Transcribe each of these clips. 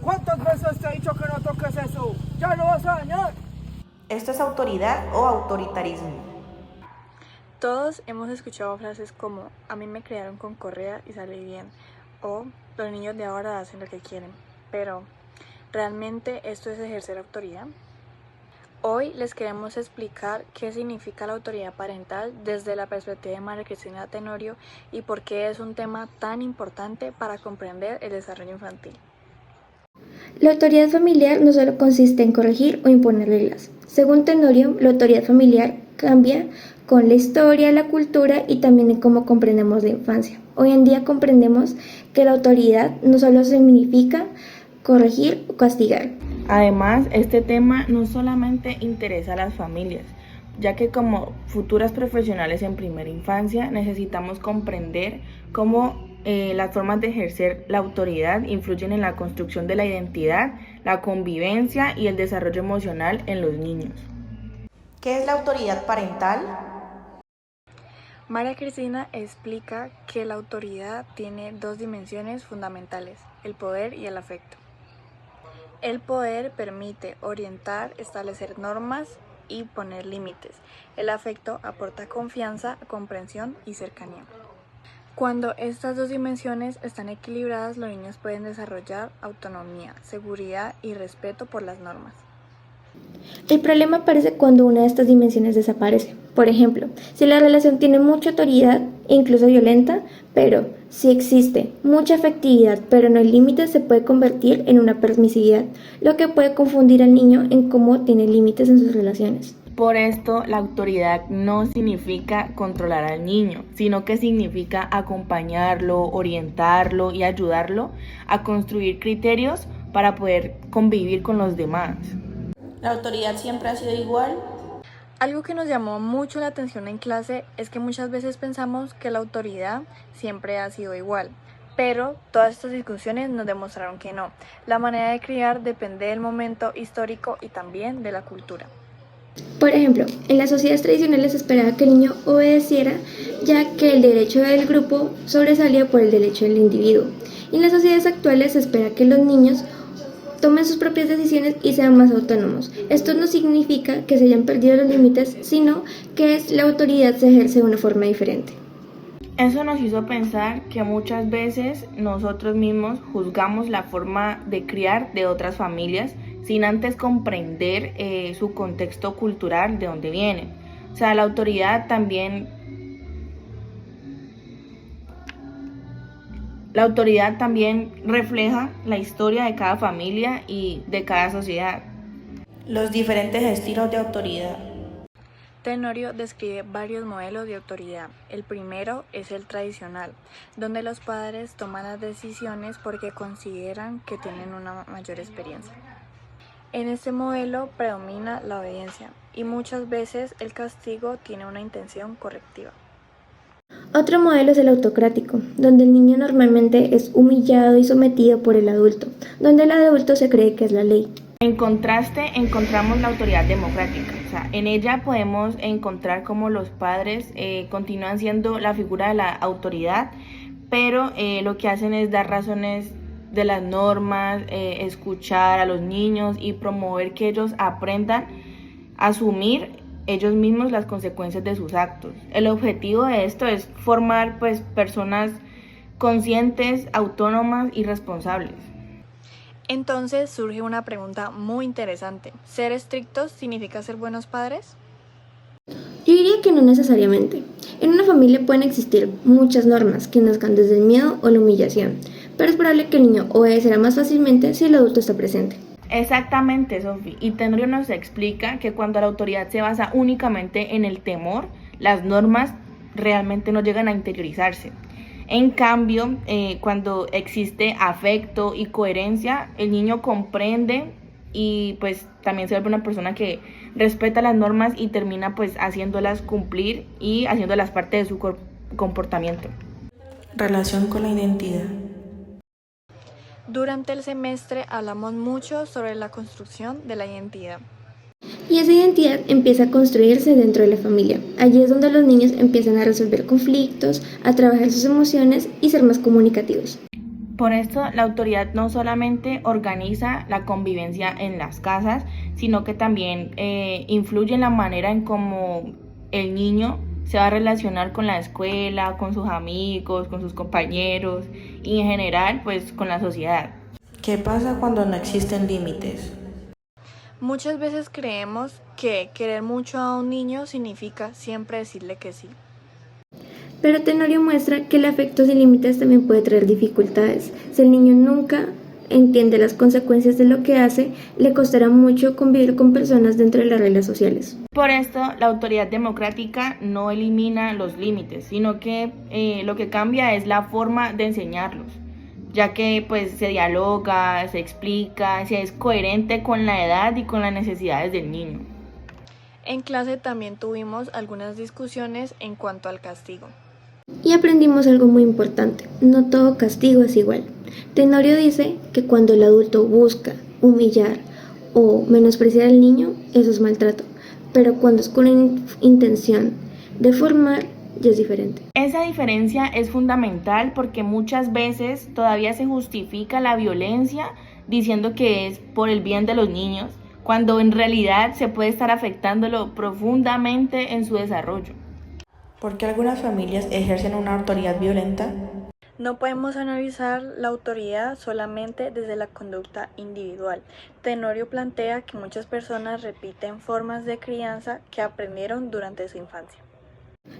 ¿Cuántas veces te he dicho que no toques eso? ¡Ya lo vas a dañar! ¿Esto es autoridad o autoritarismo? Todos hemos escuchado frases como a mí me criaron con correa y salí bien, o los niños de ahora hacen lo que quieren, pero ¿realmente esto es ejercer autoridad? Hoy les queremos explicar qué significa la autoridad parental desde la perspectiva de María Cristina Tenorio y por qué es un tema tan importante para comprender el desarrollo infantil. La autoridad familiar no solo consiste en corregir o imponer reglas. Según Tenorio, la autoridad familiar cambia con la historia, la cultura y también en cómo comprendemos la infancia. Hoy en día comprendemos que la autoridad no solo significa corregir o castigar. Además, este tema no solamente interesa a las familias, ya que como futuras profesionales en primera infancia necesitamos comprender cómo las formas de ejercer la autoridad influyen en la construcción de la identidad, la convivencia y el desarrollo emocional en los niños. ¿Qué es la autoridad parental? María Cristina explica que la autoridad tiene dos dimensiones fundamentales, el poder y el afecto. El poder permite orientar, establecer normas y poner límites. El afecto aporta confianza, comprensión y cercanía. Cuando estas dos dimensiones están equilibradas, los niños pueden desarrollar autonomía, seguridad y respeto por las normas. El problema aparece cuando una de estas dimensiones desaparece. Por ejemplo, si la relación tiene mucha autoridad, incluso violenta, pero si existe mucha afectividad pero no hay límites, se puede convertir en una permisividad, lo que puede confundir al niño en cómo tiene límites en sus relaciones. Por esto, la autoridad no significa controlar al niño, sino que significa acompañarlo, orientarlo y ayudarlo a construir criterios para poder convivir con los demás. ¿La autoridad siempre ha sido igual? Algo que nos llamó mucho la atención en clase es que muchas veces pensamos que la autoridad siempre ha sido igual, pero todas estas discusiones nos demostraron que no. La manera de criar depende del momento histórico y también de la cultura. Por ejemplo, en las sociedades tradicionales se esperaba que el niño obedeciera, ya que el derecho del grupo sobresalía por el derecho del individuo. Y en las sociedades actuales se espera que los niños tomen sus propias decisiones y sean más autónomos. Esto no significa que se hayan perdido los límites, sino que la autoridad se ejerce de una forma diferente. Eso nos hizo pensar que muchas veces nosotros mismos juzgamos la forma de criar de otras familias sin antes comprender su contexto cultural, de dónde vienen. O sea, la autoridad también refleja la historia de cada familia y de cada sociedad. Los diferentes estilos de autoridad. Tenorio describe varios modelos de autoridad. El primero es el tradicional, donde los padres toman las decisiones porque consideran que tienen una mayor experiencia. En este modelo predomina la obediencia y muchas veces el castigo tiene una intención correctiva. Otro modelo es el autocrático, donde el niño normalmente es humillado y sometido por el adulto, donde el adulto se cree que es la ley. En contraste, encontramos la autoridad democrática. O sea, en ella podemos encontrar cómo los padres continúan siendo la figura de la autoridad, pero lo que hacen es dar razones de las normas, escuchar a los niños y promover que ellos aprendan a asumir ellos mismos las consecuencias de sus actos. El objetivo de esto es formar personas conscientes, autónomas y responsables. Entonces surge una pregunta muy interesante. ¿Ser estrictos significa ser buenos padres? Yo diría que no necesariamente. En una familia pueden existir muchas normas que nazcan desde el miedo o la humillación, pero es probable que el niño obedecerá más fácilmente si el adulto está presente. Exactamente, Sofi. Y Tenorio nos explica que cuando la autoridad se basa únicamente en el temor, las normas realmente no llegan a interiorizarse. En cambio, cuando existe afecto y coherencia, el niño comprende y también se vuelve una persona que respeta las normas y termina haciéndolas cumplir y haciéndolas parte de su comportamiento. Relación con la identidad. Durante el semestre hablamos mucho sobre la construcción de la identidad. Y esa identidad empieza a construirse dentro de la familia. Allí es donde los niños empiezan a resolver conflictos, a trabajar sus emociones y ser más comunicativos. Por esto, la autoridad no solamente organiza la convivencia en las casas, sino que también influye en la manera en cómo el niño se va a relacionar con la escuela, con sus amigos, con sus compañeros y en general, pues con la sociedad. ¿Qué pasa cuando no existen límites? Muchas veces creemos que querer mucho a un niño significa siempre decirle que sí. Pero Tenorio muestra que el afecto sin límites también puede traer dificultades. Si el niño nunca entiende las consecuencias de lo que hace, le costará mucho convivir con personas dentro de las reglas sociales. Por esto, la autoridad democrática no elimina los límites, sino que lo que cambia es la forma de enseñarlos, ya que pues se dialoga, se explica, se es coherente con la edad y con las necesidades del niño. En clase también tuvimos algunas discusiones en cuanto al castigo. Y aprendimos algo muy importante: no todo castigo es igual. Tenorio dice que cuando el adulto busca humillar o menospreciar al niño, eso es maltrato, pero cuando es con intención de formar, ya es diferente. Esa diferencia es fundamental porque muchas veces todavía se justifica la violencia diciendo que es por el bien de los niños, cuando en realidad se puede estar afectándolo profundamente en su desarrollo. ¿Por qué algunas familias ejercen una autoridad violenta? No podemos analizar la autoridad solamente desde la conducta individual. Tenorio plantea que muchas personas repiten formas de crianza que aprendieron durante su infancia.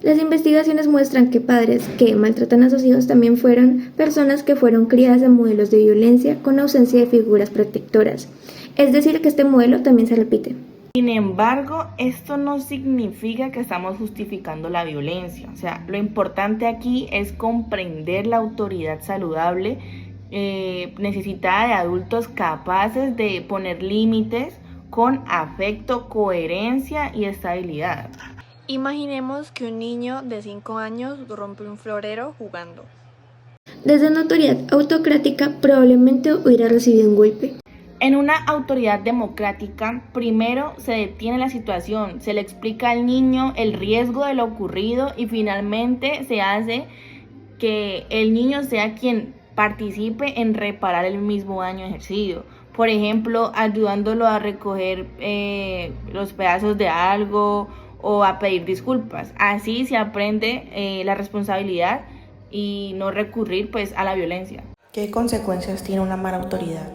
Las investigaciones muestran que padres que maltratan a sus hijos también fueron personas que fueron criadas en modelos de violencia con ausencia de figuras protectoras. Es decir, que este modelo también se repite. Sin embargo, esto no significa que estamos justificando la violencia. O sea, lo importante aquí es comprender la autoridad saludable necesitada de adultos capaces de poner límites con afecto, coherencia y estabilidad. Imaginemos que un niño de 5 años rompe un florero jugando. Desde una autoridad autocrática probablemente hubiera recibido un golpe. En una autoridad democrática, primero se detiene la situación, se le explica al niño el riesgo de lo ocurrido y finalmente se hace que el niño sea quien participe en reparar el mismo daño ejercido. Por ejemplo, ayudándolo a recoger los pedazos de algo o a pedir disculpas. Así se aprende la responsabilidad y no recurrir pues a la violencia. ¿Qué consecuencias tiene una mala autoridad?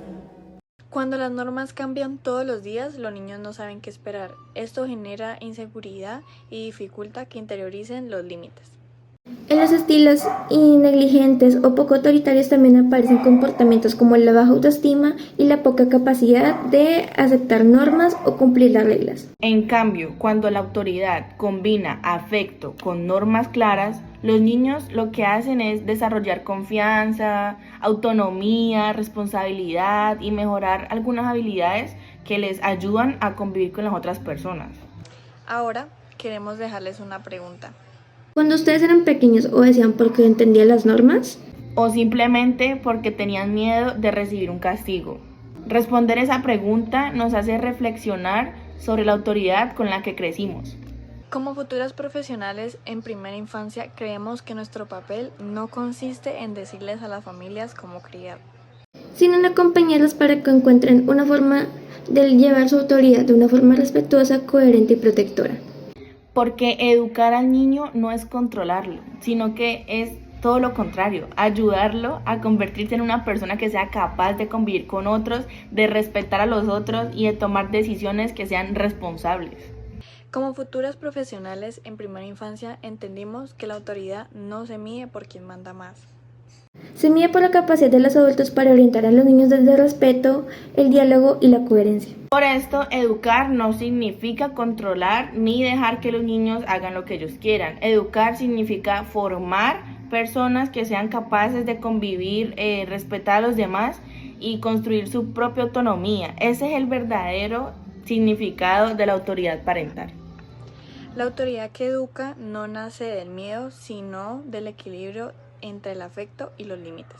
Cuando las normas cambian todos los días, los niños no saben qué esperar. Esto genera inseguridad y dificulta que interioricen los límites. En los estilos negligentes o poco autoritarios también aparecen comportamientos como la baja autoestima y la poca capacidad de aceptar normas o cumplir las reglas. En cambio, cuando la autoridad combina afecto con normas claras, los niños lo que hacen es desarrollar confianza, autonomía, responsabilidad y mejorar algunas habilidades que les ayudan a convivir con las otras personas. Ahora queremos dejarles una pregunta. Cuando ustedes eran pequeños, ¿obedecían porque entendían las normas? O simplemente porque tenían miedo de recibir un castigo. Responder esa pregunta nos hace reflexionar sobre la autoridad con la que crecimos. Como futuras profesionales en primera infancia, creemos que nuestro papel no consiste en decirles a las familias cómo criar, sino en acompañarlos para que encuentren una forma de llevar su autoridad de una forma respetuosa, coherente y protectora. Porque educar al niño no es controlarlo, sino que es todo lo contrario, ayudarlo a convertirse en una persona que sea capaz de convivir con otros, de respetar a los otros y de tomar decisiones que sean responsables. Como futuras profesionales en primera infancia entendimos que la autoridad no se mide por quien manda más. Se mide por la capacidad de los adultos para orientar a los niños desde el respeto, el diálogo y la coherencia. Por esto, educar no significa controlar ni dejar que los niños hagan lo que ellos quieran. Educar significa formar personas que sean capaces de convivir, respetar a los demás y construir su propia autonomía. Ese es el verdadero significado de la autoridad parental. La autoridad que educa no nace del miedo, sino del equilibrio entre el afecto y los límites.